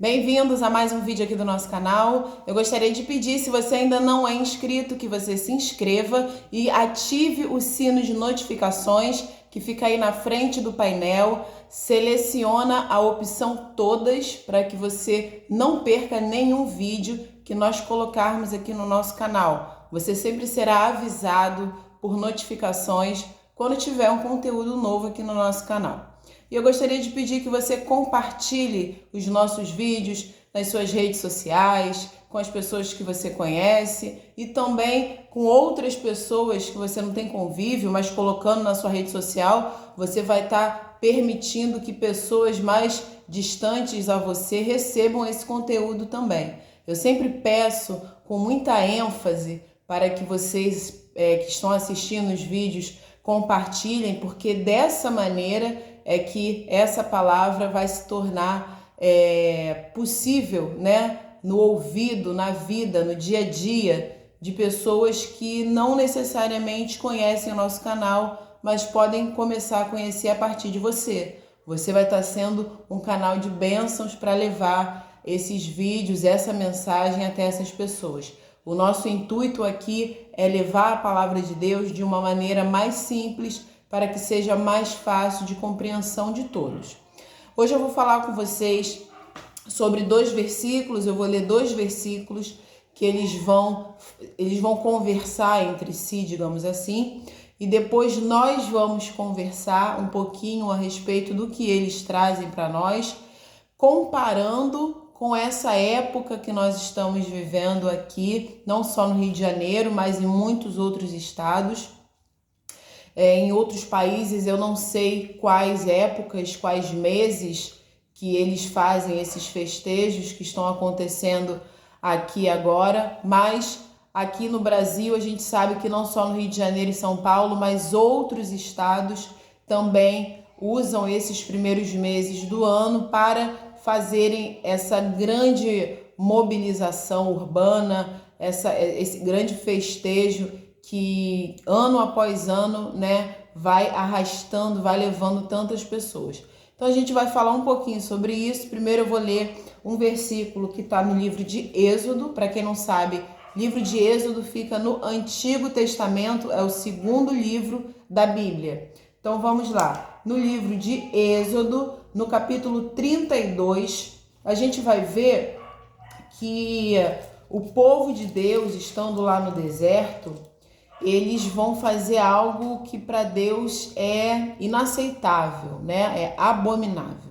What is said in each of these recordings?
Bem-vindos a mais um vídeo aqui do nosso canal. Eu gostaria de pedir, se você ainda não é inscrito, que você se inscreva e ative o sino de notificações que fica aí na frente do painel. Seleciona a opção todas para que você não perca nenhum vídeo que nós colocarmos aqui no nosso canal. Você sempre será avisado por notificações quando tiver um conteúdo novo aqui no nosso canal. E eu gostaria de pedir que você compartilhe os nossos vídeos nas suas redes sociais, com as pessoas que você conhece e também com outras pessoas que você não tem convívio, mas colocando na sua rede social, você vai estar permitindo que pessoas mais distantes a você recebam esse conteúdo também. Eu sempre peço com muita ênfase para que vocês que estão assistindo os vídeos compartilhem, porque dessa maneira é que essa palavra vai se tornar possível, né, no ouvido, na vida, no dia a dia de pessoas que não necessariamente conhecem o nosso canal, mas podem começar a conhecer a partir de você. Você vai estar sendo um canal de bênçãos para levar esses vídeos, essa mensagem até essas pessoas. O nosso intuito aqui é levar a palavra de Deus de uma maneira mais simples, para que seja mais fácil de compreensão de todos. Hoje eu vou falar com vocês sobre dois versículos, eu vou ler dois versículos que eles vão conversar entre si, digamos assim, e depois nós vamos conversar um pouquinho a respeito do que eles trazem para nós, comparando com essa época que nós estamos vivendo aqui, não só no Rio de Janeiro, mas em muitos outros estados. Em outros países eu não sei quais épocas, quais meses que eles fazem esses festejos que estão acontecendo aqui agora, mas aqui no Brasil a gente sabe que não só no Rio de Janeiro e São Paulo, mas outros estados também usam esses primeiros meses do ano para fazerem essa grande mobilização urbana, esse grande festejo que ano após ano, né, vai arrastando, vai levando tantas pessoas. Então a gente vai falar um pouquinho sobre isso. Primeiro eu vou ler um versículo que está no livro de Êxodo. Para quem não sabe, livro de Êxodo fica no Antigo Testamento, é o segundo livro da Bíblia. Então vamos lá. No livro de Êxodo, no capítulo 32, a gente vai ver que o povo de Deus, estando lá no deserto, eles vão fazer algo que para Deus é inaceitável, né? É abominável.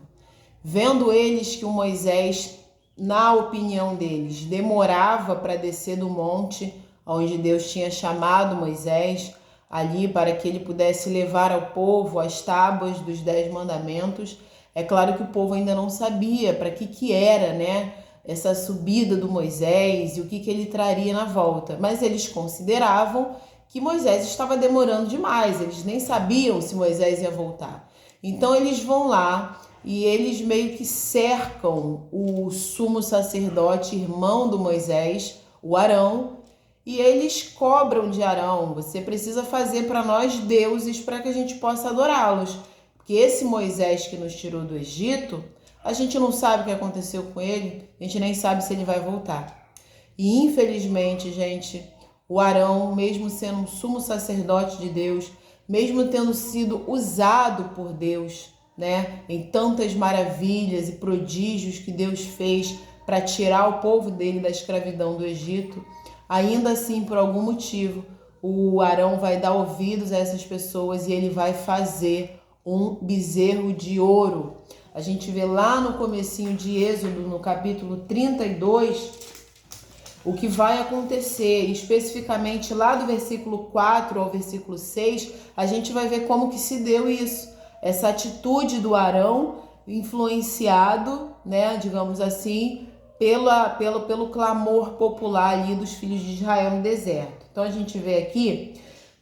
Vendo eles que o Moisés, na opinião deles, demorava para descer do monte onde Deus tinha chamado Moisés, ali para que ele pudesse levar ao povo as tábuas dos 10 mandamentos, é claro que o povo ainda não sabia para que era, né? Essa subida do Moisés e o que ele traria na volta. Mas eles consideravam que Moisés estava demorando demais, eles nem sabiam se Moisés ia voltar. Então eles vão lá e eles meio que cercam o sumo sacerdote, irmão do Moisés, o Arão, e eles cobram de Arão: você precisa fazer para nós deuses para que a gente possa adorá-los. Porque esse Moisés que nos tirou do Egito, a gente não sabe o que aconteceu com ele, a gente nem sabe se ele vai voltar. E infelizmente, gente, o Arão, mesmo sendo um sumo sacerdote de Deus, mesmo tendo sido usado por Deus, né, em tantas maravilhas e prodígios que Deus fez para tirar o povo dele da escravidão do Egito, ainda assim, por algum motivo, o Arão vai dar ouvidos a essas pessoas e ele vai fazer um bezerro de ouro. A gente vê lá no comecinho de Êxodo, no capítulo 32, o que vai acontecer, especificamente lá do versículo 4 ao versículo 6, a gente vai ver como que se deu isso. Essa atitude do Arão, influenciado, né, digamos assim, pelo clamor popular ali dos filhos de Israel no deserto. Então a gente vê aqui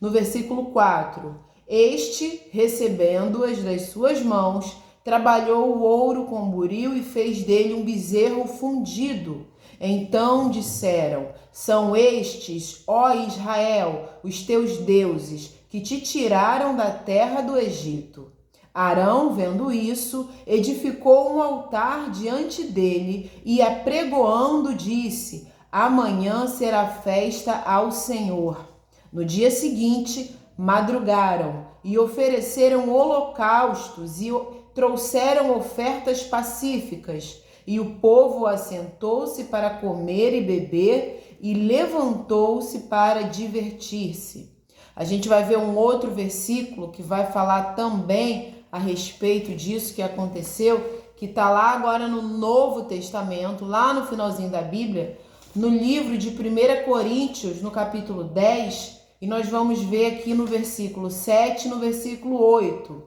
no versículo 4, este, recebendo-as das suas mãos, trabalhou o ouro com buril e fez dele um bezerro fundido. Então disseram: são estes, ó Israel, os teus deuses, que te tiraram da terra do Egito. Arão, vendo isso, edificou um altar diante dele e, apregoando, disse: amanhã será festa ao Senhor. No dia seguinte, madrugaram e ofereceram holocaustos e trouxeram ofertas pacíficas. E o povo assentou-se para comer e beber e levantou-se para divertir-se. A gente vai ver um outro versículo que vai falar também a respeito disso que aconteceu, que está lá agora no Novo Testamento, lá no finalzinho da Bíblia, no livro de 1 Coríntios, no capítulo 10, e nós vamos ver aqui no versículo 7 e no versículo 8.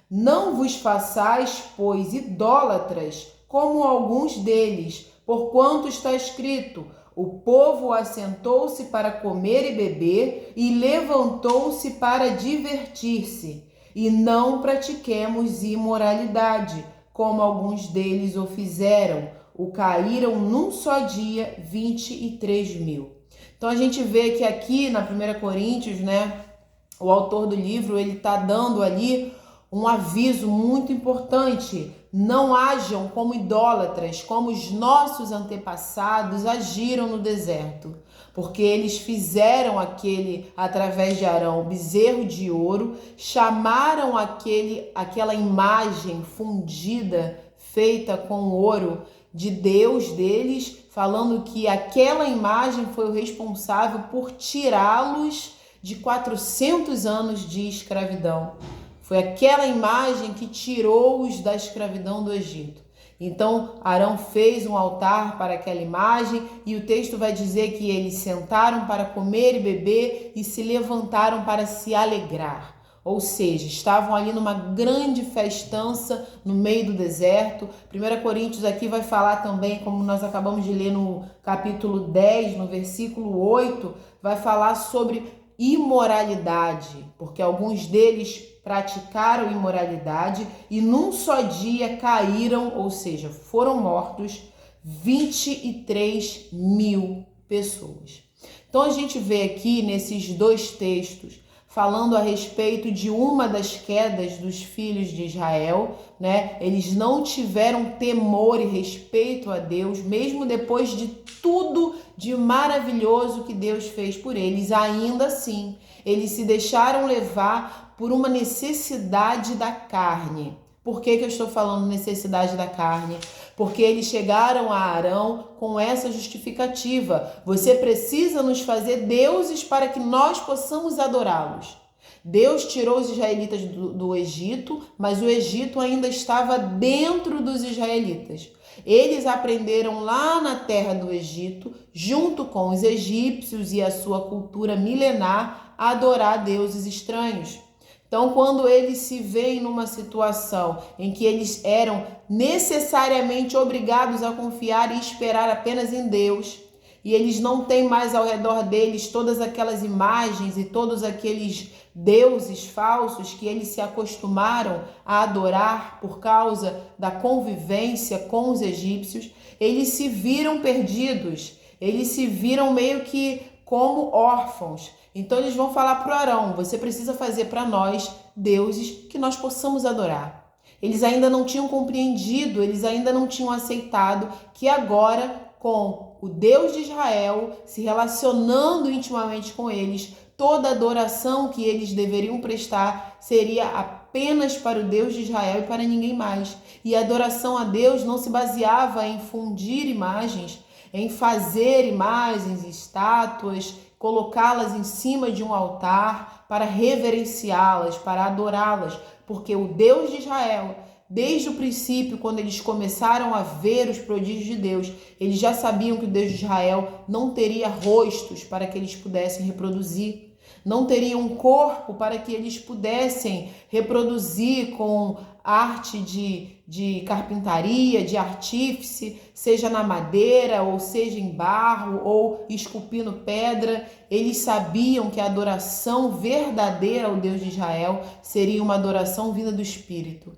Não vos façais, pois, idólatras, como alguns deles, porquanto está escrito: o povo assentou-se para comer e beber e levantou-se para divertir-se. E não pratiquemos imoralidade, como alguns deles o fizeram, o caíram num só dia 23.000. Então a gente vê que aqui na 1 Coríntios, o autor do livro, ele está dando ali um aviso muito importante. Não hajam como idólatras, como os nossos antepassados agiram no deserto. Porque eles fizeram através de Arão, bezerro de ouro, chamaram aquela imagem fundida, feita com ouro, de Deus deles, falando que aquela imagem foi o responsável por tirá-los de 400 anos de escravidão. Foi aquela imagem que tirou-os da escravidão do Egito. Então, Arão fez um altar para aquela imagem e o texto vai dizer que eles sentaram para comer e beber e se levantaram para se alegrar. Ou seja, estavam ali numa grande festança no meio do deserto. 1 Coríntios aqui vai falar também, como nós acabamos de ler no capítulo 10, no versículo 8, vai falar sobre imoralidade, porque alguns deles praticaram imoralidade e num só dia caíram, ou seja, foram mortos 23.000 pessoas. Então a gente vê aqui nesses dois textos falando a respeito de uma das quedas dos filhos de Israel, Eles não tiveram temor e respeito a Deus, mesmo depois de tudo de maravilhoso que Deus fez por eles. Ainda assim, eles se deixaram levar por uma necessidade da carne. Por que eu estou falando necessidade da carne? Porque eles chegaram a Arão com essa justificativa: você precisa nos fazer deuses para que nós possamos adorá-los. Deus tirou os israelitas do Egito, mas o Egito ainda estava dentro dos israelitas. Eles aprenderam lá na terra do Egito, junto com os egípcios e a sua cultura milenar, a adorar deuses estranhos. Então, quando eles se veem numa situação em que eles eram necessariamente obrigados a confiar e esperar apenas em Deus, e eles não têm mais ao redor deles todas aquelas imagens e todos aqueles deuses falsos que eles se acostumaram a adorar por causa da convivência com os egípcios, eles se viram perdidos, eles se viram meio que como órfãos. Então eles vão falar para o Arão: você precisa fazer para nós deuses que nós possamos adorar. Eles ainda não tinham compreendido, eles ainda não tinham aceitado que agora, com o Deus de Israel se relacionando intimamente com eles, toda adoração que eles deveriam prestar seria apenas para o Deus de Israel e para ninguém mais. E a adoração a Deus não se baseava em fundir imagens, em fazer imagens, estátuas, colocá-las em cima de um altar para reverenciá-las, para adorá-las, porque o Deus de Israel, desde o princípio, quando eles começaram a ver os prodígios de Deus, eles já sabiam que o Deus de Israel não teria rostos para que eles pudessem reproduzir, não teria um corpo para que eles pudessem reproduzir com arte de carpintaria, de artífice, seja na madeira, ou seja em barro, ou esculpindo pedra. Eles sabiam que a adoração verdadeira ao Deus de Israel seria uma adoração vinda do Espírito,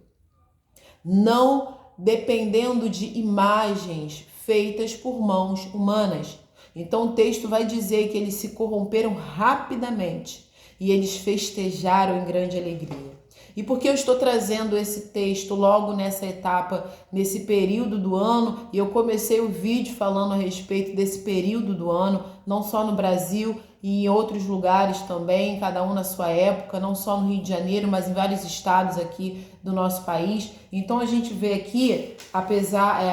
não dependendo de imagens feitas por mãos humanas. Então o texto vai dizer que eles se corromperam rapidamente e eles festejaram em grande alegria. E por que eu estou trazendo esse texto logo nessa etapa, nesse período do ano? E eu comecei o vídeo falando a respeito desse período do ano, não só no Brasil e em outros lugares também, cada um na sua época, não só no Rio de Janeiro, mas em vários estados aqui do nosso país. Então a gente vê aqui,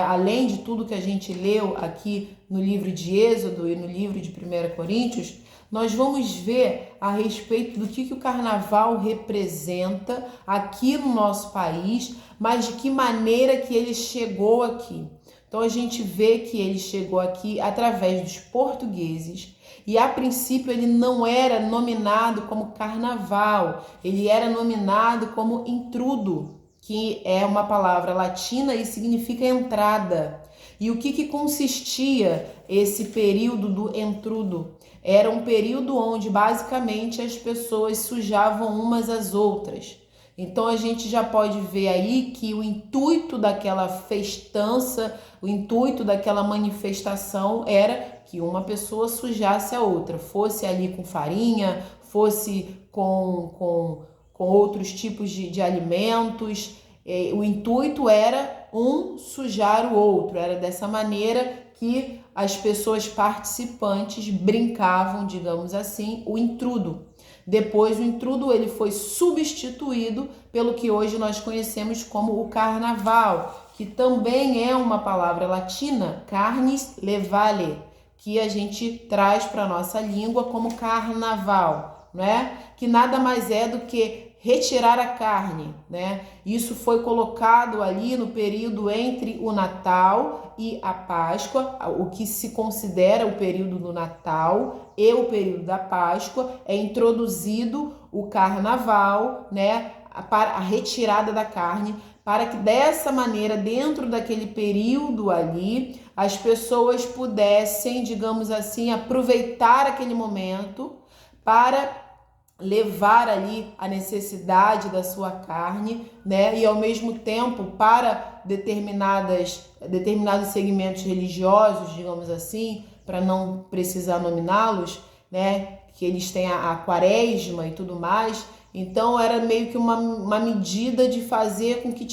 além de tudo que a gente leu aqui no livro de Êxodo e no livro de 1 Coríntios, nós vamos ver a respeito do que o carnaval representa aqui no nosso país, mas de que maneira que ele chegou aqui. Então a gente vê que ele chegou aqui através dos portugueses e a princípio ele não era nominado como carnaval, ele era nominado como intrudo, que é uma palavra latina e significa entrada. E o que consistia esse período do intrudo? Era um período onde basicamente as pessoas sujavam umas às outras. Então a gente já pode ver aí que o intuito daquela festança, o intuito daquela manifestação era que uma pessoa sujasse a outra, fosse ali com farinha, fosse com outros tipos de alimentos. O intuito era um sujar o outro, era dessa maneira que as pessoas participantes brincavam, digamos assim, o intrudo. Depois o intrudo ele foi substituído pelo que hoje nós conhecemos como o carnaval, que também é uma palavra latina, carnis levale, que a gente traz para a nossa língua como carnaval, né? Que nada mais é do que retirar a carne, né? Isso foi colocado ali no período entre o Natal e a Páscoa, o que se considera o período do Natal e o período da Páscoa, é introduzido o carnaval, né? Para a retirada da carne, para que dessa maneira, dentro daquele período ali, as pessoas pudessem, digamos assim, aproveitar aquele momento para levar ali a necessidade da sua carne, né? E ao mesmo tempo para determinados segmentos religiosos, digamos assim, para não precisar nominá-los, né? Que eles têm a quaresma e tudo mais. Então era meio que uma medida de fazer com que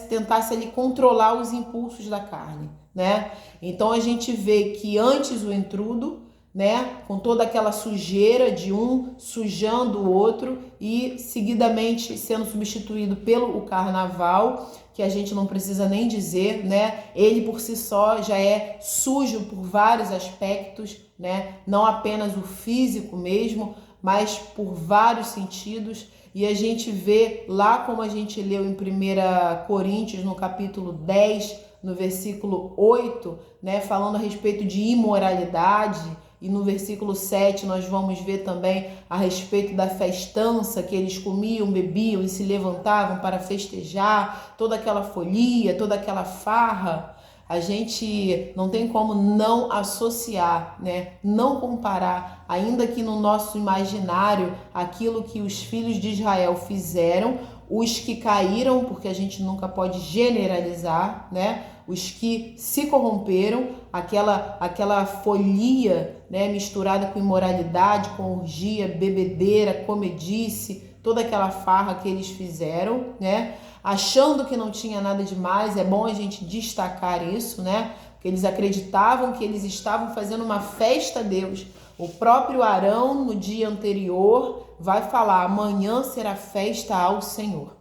tentasse ali controlar os impulsos da carne, né? Então a gente vê que antes o intrudo, né, com toda aquela sujeira de um sujando o outro e seguidamente sendo substituído pelo carnaval, que a gente não precisa nem dizer, né? Ele por si só já é sujo por vários aspectos, né? Não apenas o físico mesmo, mas por vários sentidos. E a gente vê lá como a gente leu em 1 Coríntios, no capítulo 10, no versículo 8, né, falando a respeito de imoralidade. E no versículo 7 nós vamos ver também a respeito da festança, que eles comiam, bebiam e se levantavam para festejar, toda aquela folia, toda aquela farra. A gente não tem como não associar, né? Não comparar, ainda que no nosso imaginário, aquilo que os filhos de Israel fizeram, os que caíram, porque a gente nunca pode generalizar, né? Os que se corromperam, aquela folia, né, misturada com imoralidade, com orgia, bebedeira, comedice, toda aquela farra que eles fizeram, né? Achando que não tinha nada demais, é bom a gente destacar isso, né? Porque eles acreditavam que eles estavam fazendo uma festa a Deus. O próprio Arão, no dia anterior, vai falar: amanhã será festa ao Senhor.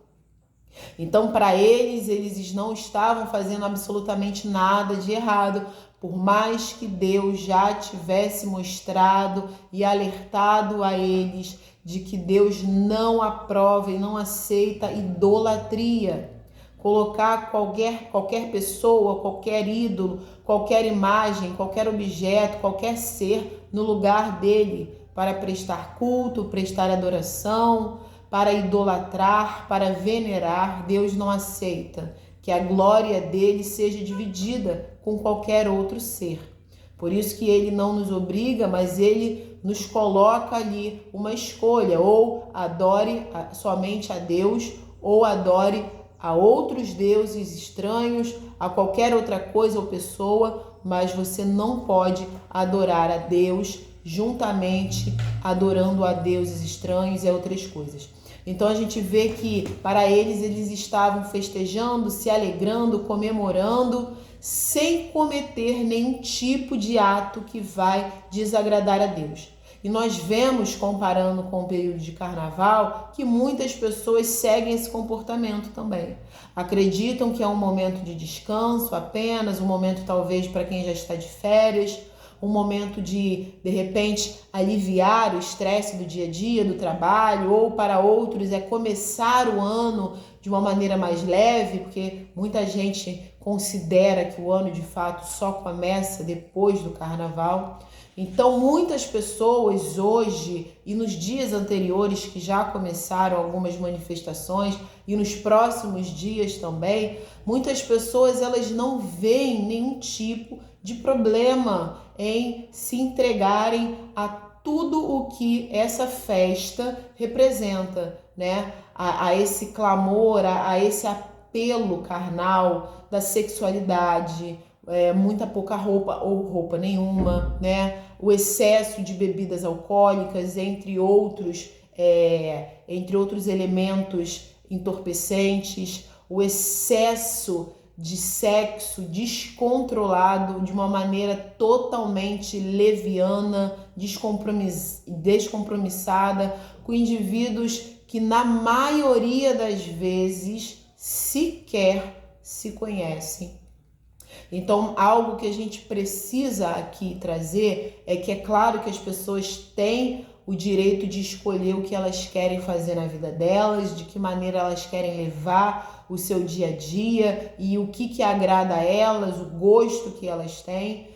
Então, para eles não estavam fazendo absolutamente nada de errado, por mais que Deus já tivesse mostrado e alertado a eles de que Deus não aprova e não aceita idolatria. Colocar qualquer pessoa, qualquer ídolo, qualquer imagem, qualquer objeto, qualquer ser no lugar dele para prestar culto, prestar adoração, para idolatrar, para venerar. Deus não aceita que a glória dele seja dividida com qualquer outro ser. Por isso que ele não nos obriga, mas ele nos coloca ali uma escolha: ou adore somente a Deus, ou adore a outros deuses estranhos, a qualquer outra coisa ou pessoa, mas você não pode adorar a Deus juntamente adorando a deuses estranhos e a outras coisas. Então a gente vê que para eles estavam festejando, se alegrando, comemorando, sem cometer nenhum tipo de ato que vai desagradar a Deus. E nós vemos, comparando com o período de carnaval, que muitas pessoas seguem esse comportamento também. Acreditam que é um momento de descanso apenas, um momento talvez para quem já está de férias, um momento de repente, aliviar o estresse do dia a dia, do trabalho, ou para outros é começar o ano de uma maneira mais leve, porque muita gente considera que o ano de fato só começa depois do carnaval. Então, muitas pessoas hoje e nos dias anteriores que já começaram algumas manifestações e nos próximos dias também, muitas pessoas elas não veem nenhum tipo de problema em se entregarem a tudo o que essa festa representa, né? A esse clamor, a esse apelo carnal da sexualidade, muita pouca roupa ou roupa nenhuma, né? O excesso de bebidas alcoólicas, entre outros elementos entorpecentes, o excesso de sexo descontrolado de uma maneira totalmente leviana, descompromissada, com indivíduos que na maioria das vezes sequer se conhecem. Então, algo que a gente precisa aqui trazer é que é claro que as pessoas têm o direito de escolher o que elas querem fazer na vida delas, de que maneira elas querem levar o seu dia a dia e o que agrada a elas, o gosto que elas têm.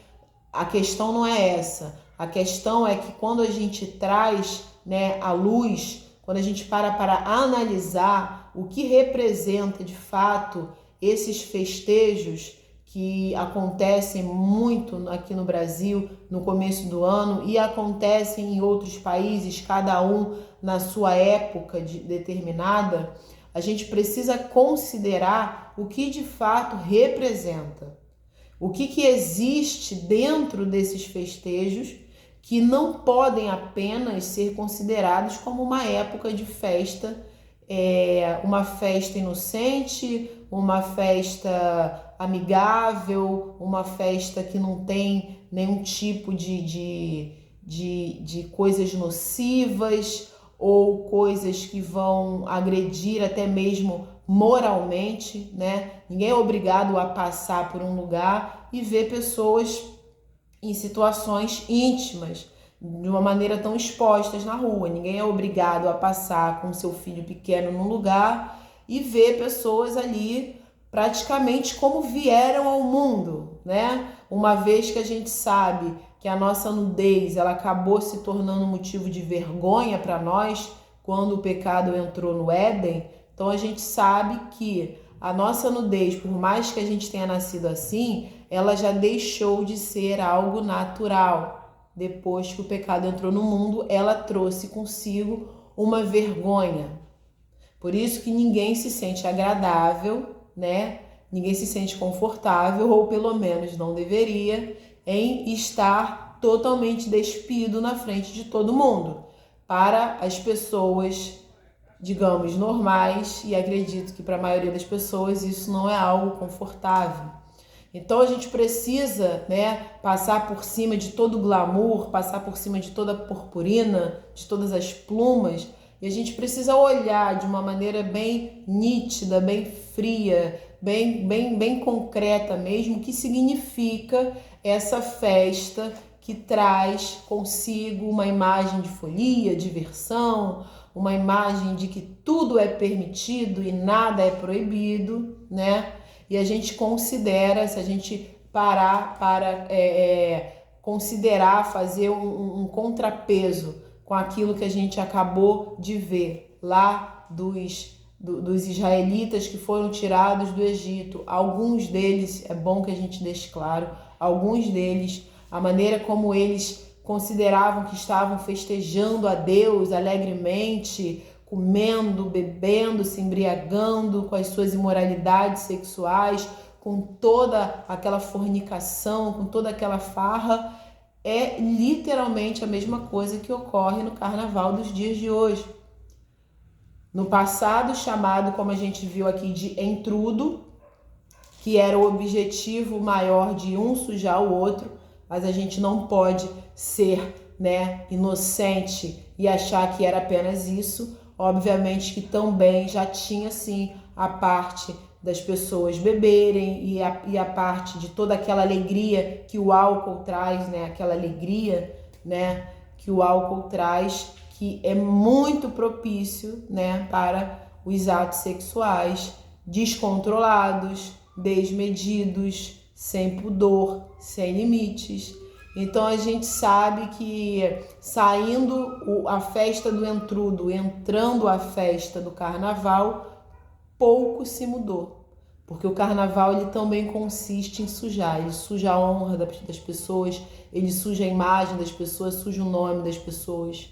A questão não é essa. A questão é que quando a gente traz, né, à luz, quando a gente para analisar o que representa de fato esses festejos que acontecem muito aqui no Brasil no começo do ano e acontecem em outros países, cada um na sua época determinada, a gente precisa considerar o que de fato representa, o que existe dentro desses festejos que não podem apenas ser considerados como uma época de festa, uma festa inocente, uma festa amigável, uma festa que não tem nenhum tipo de coisas nocivas ou coisas que vão agredir até mesmo moralmente, né? Ninguém é obrigado a passar por um lugar e ver pessoas em situações íntimas de uma maneira tão expostas na rua. Ninguém é obrigado a passar com seu filho pequeno num lugar e ver pessoas ali praticamente como vieram ao mundo, né? Uma vez que a gente sabe que a nossa nudez ela acabou se tornando motivo de vergonha para nós quando o pecado entrou no Éden, então a gente sabe que a nossa nudez, por mais que a gente tenha nascido assim, ela já deixou de ser algo natural. Depois que o pecado entrou no mundo, ela trouxe consigo uma vergonha. Por isso que ninguém se sente agradável, né? Ninguém se sente confortável, ou pelo menos não deveria, em estar totalmente despido na frente de todo mundo. Para as pessoas, digamos, normais, e acredito que para a maioria das pessoas isso não é algo confortável. Então a gente precisa, né, passar por cima de todo o glamour, passar por cima de toda a purpurina, de todas as plumas, e a gente precisa olhar de uma maneira bem nítida, bem fria, bem concreta mesmo, o que significa essa festa que traz consigo uma imagem de folia, diversão, uma imagem de que tudo é permitido e nada é proibido, né? E a gente considera, se a gente parar para considerar, fazer um contrapeso com aquilo que a gente acabou de ver lá dos israelitas que foram tirados do Egito. Alguns deles, é bom que a gente deixe claro, alguns deles, a maneira como eles consideravam que estavam festejando a Deus alegremente, comendo, bebendo, se embriagando com as suas imoralidades sexuais, com toda aquela fornicação, com toda aquela farra, é literalmente a mesma coisa que ocorre no carnaval dos dias de hoje. No passado, chamado, como a gente viu aqui, de entrudo, que era o objetivo maior de um sujar o outro, mas a gente não pode ser, inocente e achar que era apenas isso. Obviamente que também já tinha, sim, a parte das pessoas beberem e a parte de toda aquela alegria que o álcool traz, aquela alegria, que o álcool traz, que é muito propício, para os atos sexuais descontrolados, desmedidos, sem pudor, sem limites. Então a gente sabe que saindo a festa do entrudo, entrando a festa do carnaval, pouco se mudou. Porque o carnaval ele também consiste em sujar. Ele suja a honra das pessoas, ele suja a imagem das pessoas, suja o nome das pessoas,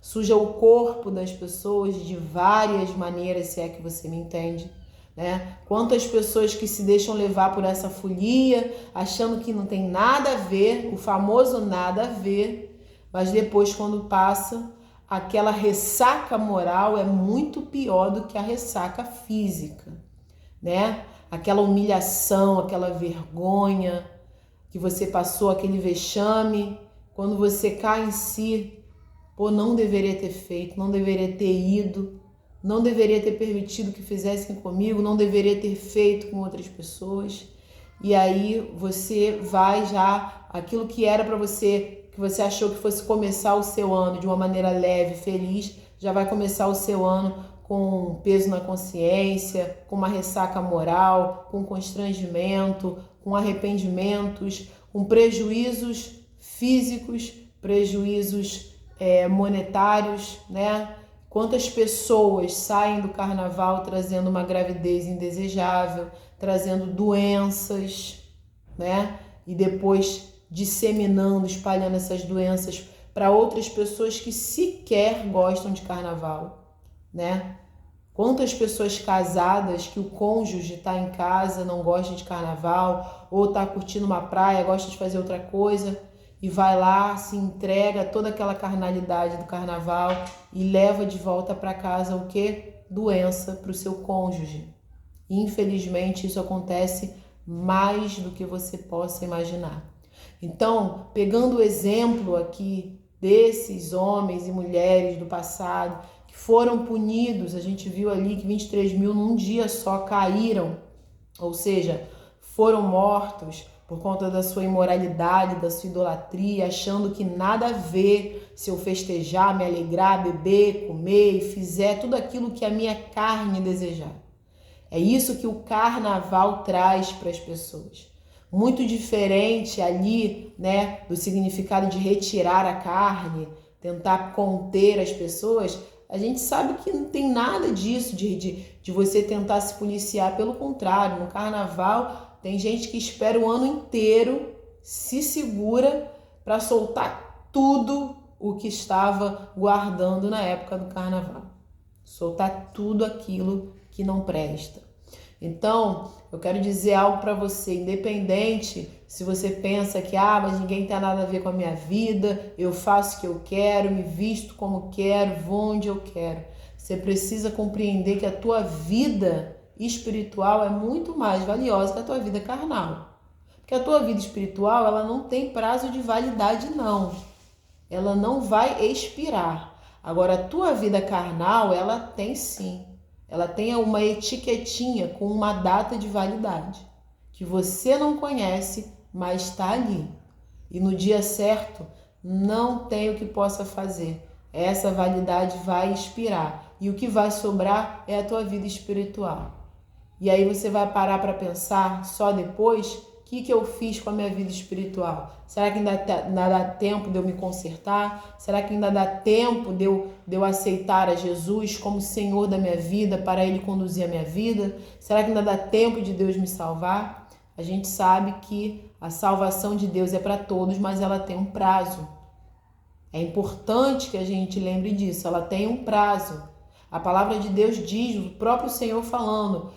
suja o corpo das pessoas de várias maneiras, se é que você me entende. Quantas pessoas que se deixam levar por essa folia, achando que não tem nada a ver, o famoso nada a ver, mas depois quando passa, aquela ressaca moral é muito pior do que a ressaca física, Aquela humilhação, aquela vergonha que você passou, aquele vexame, quando você cai em si, não deveria ter feito, não deveria ter ido, não deveria ter permitido que fizessem comigo, não deveria ter feito com outras pessoas. E aí você vai já, aquilo que era para você, que você achou que fosse começar o seu ano de uma maneira leve, feliz, já vai começar o seu ano com peso na consciência, com uma ressaca moral, com constrangimento, com arrependimentos, com prejuízos físicos, prejuízos monetários, Quantas pessoas saem do carnaval trazendo uma gravidez indesejável, trazendo doenças, E depois disseminando, espalhando essas doenças para outras pessoas que sequer gostam de carnaval, Quantas pessoas casadas que o cônjuge está em casa, não gosta de carnaval, ou está curtindo uma praia, gosta de fazer outra coisa, e vai lá, se entrega a toda aquela carnalidade do carnaval e leva de volta para casa o quê? Doença para o seu cônjuge. Infelizmente, isso acontece mais do que você possa imaginar. Então, pegando o exemplo aqui desses homens e mulheres do passado que foram punidos, a gente viu ali que 23 mil num dia só caíram, ou seja, foram mortos por conta da sua imoralidade, da sua idolatria, achando que nada a ver se eu festejar, me alegrar, beber, comer e fizer tudo aquilo que a minha carne desejar. É isso que o carnaval traz para as pessoas. Muito diferente ali, do significado de retirar a carne, tentar conter as pessoas. A gente sabe que não tem nada disso, de você tentar se policiar. Pelo contrário, no carnaval tem gente que espera o ano inteiro, se segura para soltar tudo o que estava guardando na época do carnaval. Soltar tudo aquilo que não presta. Então, eu quero dizer algo para você, independente se você pensa que, mas ninguém tem nada a ver com a minha vida, eu faço o que eu quero, me visto como quero, vou onde eu quero. Você precisa compreender que a tua vida espiritual é muito mais valiosa que a tua vida carnal. Porque a tua vida espiritual, ela não tem prazo de validade, não. Ela não vai expirar. Agora, a tua vida carnal, ela tem sim. Ela tem uma etiquetinha com uma data de validade, que você não conhece, mas está ali. E no dia certo, não tem o que possa fazer. Essa validade vai expirar. E o que vai sobrar é a tua vida espiritual. E aí você vai parar para pensar só depois, o que eu fiz com a minha vida espiritual? Será que ainda dá tempo de eu me consertar? Será que ainda dá tempo de eu aceitar a Jesus como Senhor da minha vida, para Ele conduzir a minha vida? Será que ainda dá tempo de Deus me salvar? A gente sabe que a salvação de Deus é para todos, mas ela tem um prazo. É importante que a gente lembre disso, ela tem um prazo. A palavra de Deus diz, o próprio Senhor falando,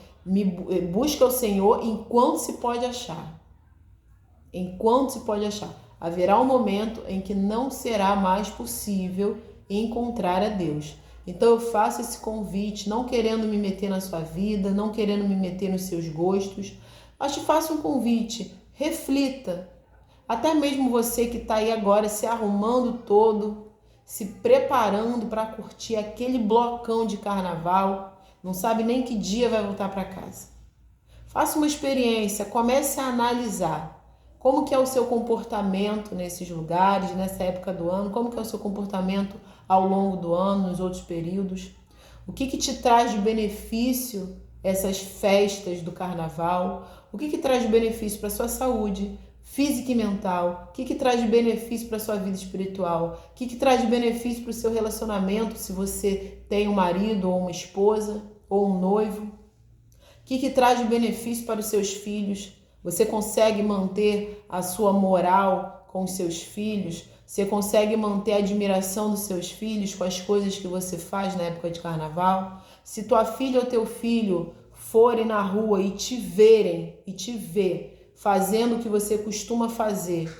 busca o Senhor enquanto se pode achar. Enquanto se pode achar. Haverá um momento em que não será mais possível encontrar a Deus. Então eu faço esse convite, não querendo me meter na sua vida, não querendo me meter nos seus gostos, mas te faço um convite, reflita. Até mesmo você que está aí agora se arrumando todo, se preparando para curtir aquele blocão de carnaval, não sabe nem que dia vai voltar para casa. Faça uma experiência, comece a analisar como que é o seu comportamento nesses lugares, nessa época do ano, como que é o seu comportamento ao longo do ano, nos outros períodos. O que te traz de benefício essas festas do carnaval? O que traz de benefício para a sua saúde física e mental? O que traz de benefício para a sua vida espiritual? O que traz de benefício para o seu relacionamento, se você tem um marido ou uma esposa ou um noivo? O que traz de benefício para os seus filhos? Você consegue manter a sua moral com os seus filhos? Você consegue manter a admiração dos seus filhos com as coisas que você faz na época de carnaval? Se tua filha ou teu filho forem na rua e te verem e te ver fazendo o que você costuma fazer,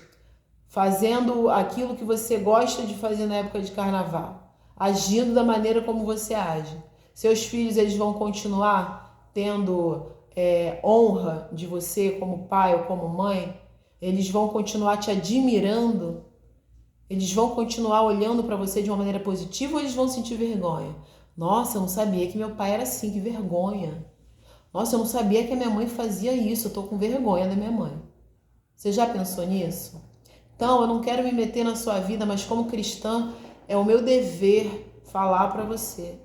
fazendo aquilo que você gosta de fazer na época de carnaval, agindo da maneira como você age, seus filhos eles vão continuar tendo honra de você como pai ou como mãe? Eles vão continuar te admirando? Eles vão continuar olhando para você de uma maneira positiva ou eles vão sentir vergonha? Nossa, eu não sabia que meu pai era assim, que vergonha. Nossa, eu não sabia que a minha mãe fazia isso, eu tô com vergonha da minha mãe. Você já pensou nisso? Então, eu não quero me meter na sua vida, mas como cristã, é o meu dever falar para você.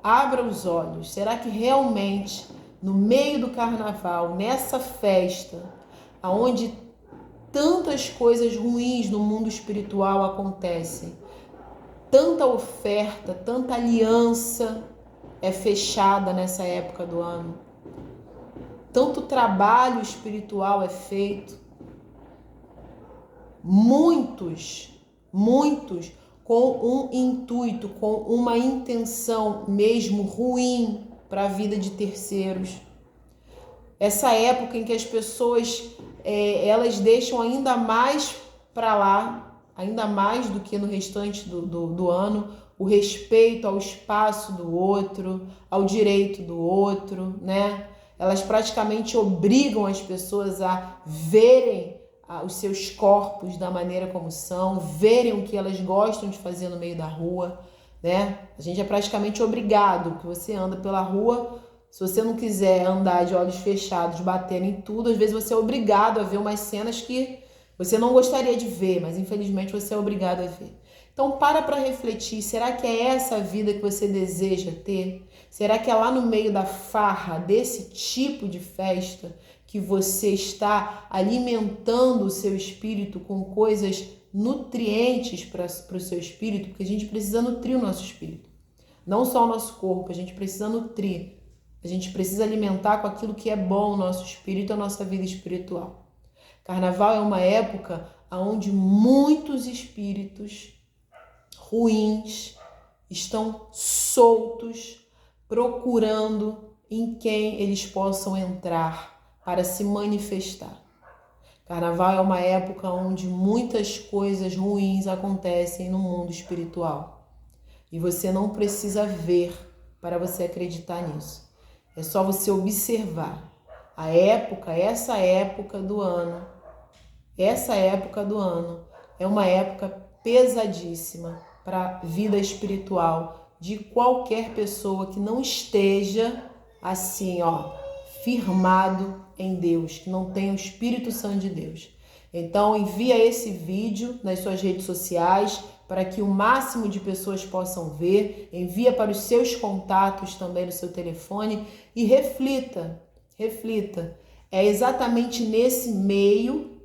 Abra os olhos. Será que realmente, no meio do carnaval, nessa festa, onde tantas coisas ruins no mundo espiritual acontecem, tanta oferta, tanta aliança é fechada nessa época do ano, tanto trabalho espiritual é feito, muitos com um intuito, com uma intenção mesmo ruim para a vida de terceiros. Essa época em que as pessoas elas deixam ainda mais para lá, ainda mais do que no restante do ano, o respeito ao espaço do outro, ao direito do outro, né? Elas praticamente obrigam as pessoas a verem os seus corpos da maneira como são, verem o que elas gostam de fazer no meio da rua, né? A gente é praticamente obrigado, que você anda pela rua, se você não quiser andar de olhos fechados, batendo em tudo, às vezes você é obrigado a ver umas cenas que você não gostaria de ver, mas infelizmente você é obrigado a ver. Então para refletir, será que é essa a vida que você deseja ter? Será que é lá no meio da farra, desse tipo de festa, que você está alimentando o seu espírito com coisas nutrientes para o seu espírito? Porque a gente precisa nutrir o nosso espírito. Não só o nosso corpo, a gente precisa nutrir. A gente precisa alimentar com aquilo que é bom o nosso espírito, a nossa vida espiritual. Carnaval é uma época onde muitos espíritos ruins estão soltos, procurando em quem eles possam entrar para se manifestar. Carnaval é uma época onde muitas coisas ruins acontecem no mundo espiritual. E você não precisa ver para você acreditar nisso. É só você observar. Essa época do ano é uma época pesadíssima para a vida espiritual de qualquer pessoa que não esteja assim, firmado em Deus, que não tenha o Espírito Santo de Deus. Então envia esse vídeo nas suas redes sociais para que o máximo de pessoas possam ver, envia para os seus contatos também no seu telefone e reflita. É exatamente nesse meio,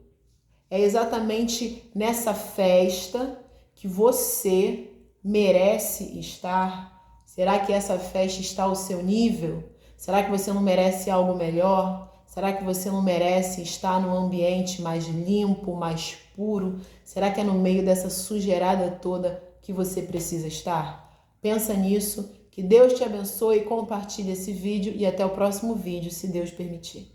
é exatamente nessa festa que você merece estar. Será que essa festa está ao seu nível? Será que você não merece algo melhor? Será que você não merece estar num ambiente mais limpo, mais puro? Será que é no meio dessa sujeirada toda que você precisa estar? Pensa nisso, que Deus te abençoe, compartilhe esse vídeo e até o próximo vídeo, se Deus permitir.